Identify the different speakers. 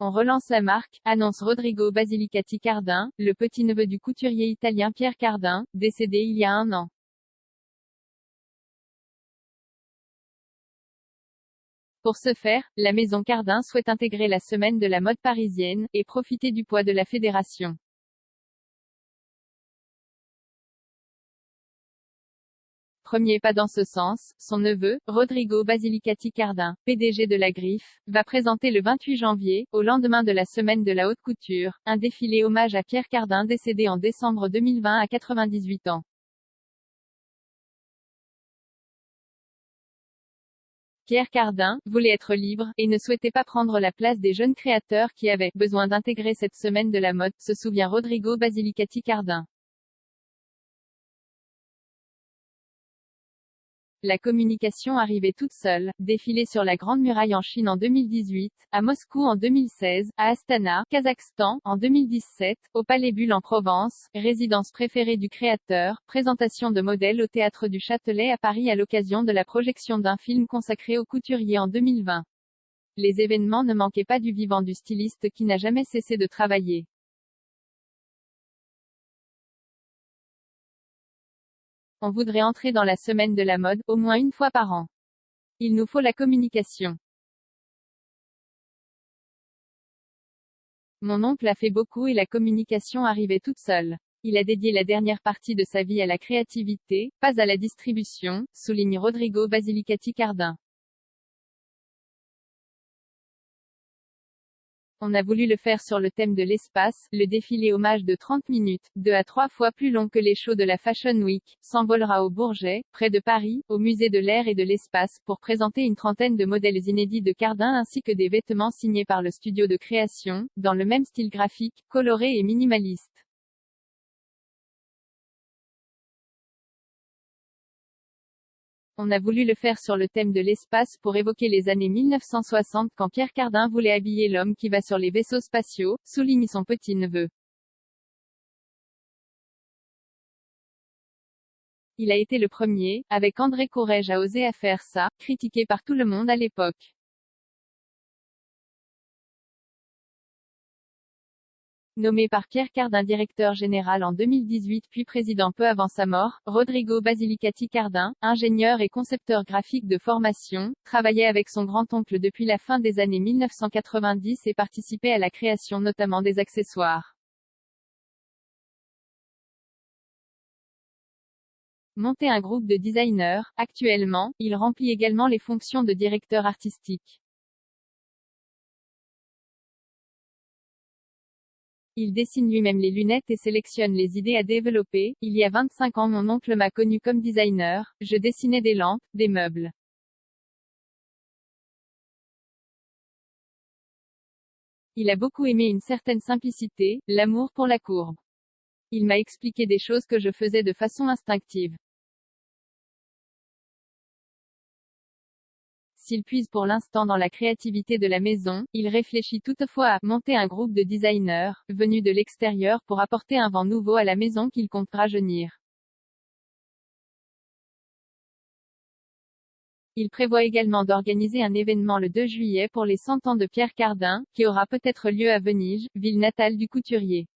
Speaker 1: On relance la marque, annonce Rodrigo Basilicati Cardin, le petit-neveu du couturier italien Pierre Cardin, décédé il y a 1 an. Pour ce faire, la maison Cardin souhaite intégrer la semaine de la mode parisienne, et profiter du poids de la fédération. Premier pas dans ce sens, son neveu, Rodrigo Basilicati Cardin, PDG de la Griffe, va présenter le 28 janvier, au lendemain de la semaine de la haute couture, un défilé hommage à Pierre Cardin décédé en décembre 2020 à 98 ans. Pierre Cardin voulait être libre, et ne souhaitait pas prendre la place des jeunes créateurs qui avaient besoin d'intégrer cette semaine de la mode, se souvient Rodrigo Basilicati Cardin. La communication arrivait toute seule, défilé sur la Grande Muraille en Chine en 2018, à Moscou en 2016, à Astana, Kazakhstan, en 2017, au Palais Bulle en Provence, résidence préférée du créateur, présentation de modèles au Théâtre du Châtelet à Paris à l'occasion de la projection d'un film consacré au couturier en 2020. Les événements ne manquaient pas du vivant du styliste qui n'a jamais cessé de travailler. On voudrait entrer dans la semaine de la mode, au moins 1 fois par an. Il nous faut la communication. Mon oncle a fait beaucoup et la communication arrivait toute seule. Il a dédié la dernière partie de sa vie à la créativité, pas à la distribution, souligne Rodrigo Basilicati Cardin. On a voulu le faire sur le thème de l'espace, le défilé hommage de 30 minutes, 2 à 3 fois plus long que les shows de la Fashion Week, s'envolera au Bourget, près de Paris, au musée de l'air et de l'espace, pour présenter une trentaine de modèles inédits de Cardin ainsi que des vêtements signés par le studio de création, dans le même style graphique, coloré et minimaliste. On a voulu le faire sur le thème de l'espace pour évoquer les années 1960 quand Pierre Cardin voulait habiller l'homme qui va sur les vaisseaux spatiaux, souligne son petit-neveu. Il a été le premier, avec André Courrèges à oser à faire ça, critiqué par tout le monde à l'époque. Nommé par Pierre Cardin directeur général en 2018 puis président peu avant sa mort, Rodrigo Basilicati Cardin, ingénieur et concepteur graphique de formation, travaillait avec son grand-oncle depuis la fin des années 1990 et participait à la création notamment des accessoires. Monter un groupe de designers, actuellement, il remplit également les fonctions de directeur artistique. Il dessine lui-même les lunettes et sélectionne les idées à développer. Il y a 25 ans mon oncle m'a connu comme designer, je dessinais des lampes, des meubles. Il a beaucoup aimé une certaine simplicité, l'amour pour la courbe. Il m'a expliqué des choses que je faisais de façon instinctive. S'il puise pour l'instant dans la créativité de la maison, il réfléchit toutefois à monter un groupe de designers, venus de l'extérieur pour apporter un vent nouveau à la maison qu'il compte rajeunir. Il prévoit également d'organiser un événement le 2 juillet pour les 100 ans de Pierre Cardin, qui aura peut-être lieu à Venise, ville natale du couturier.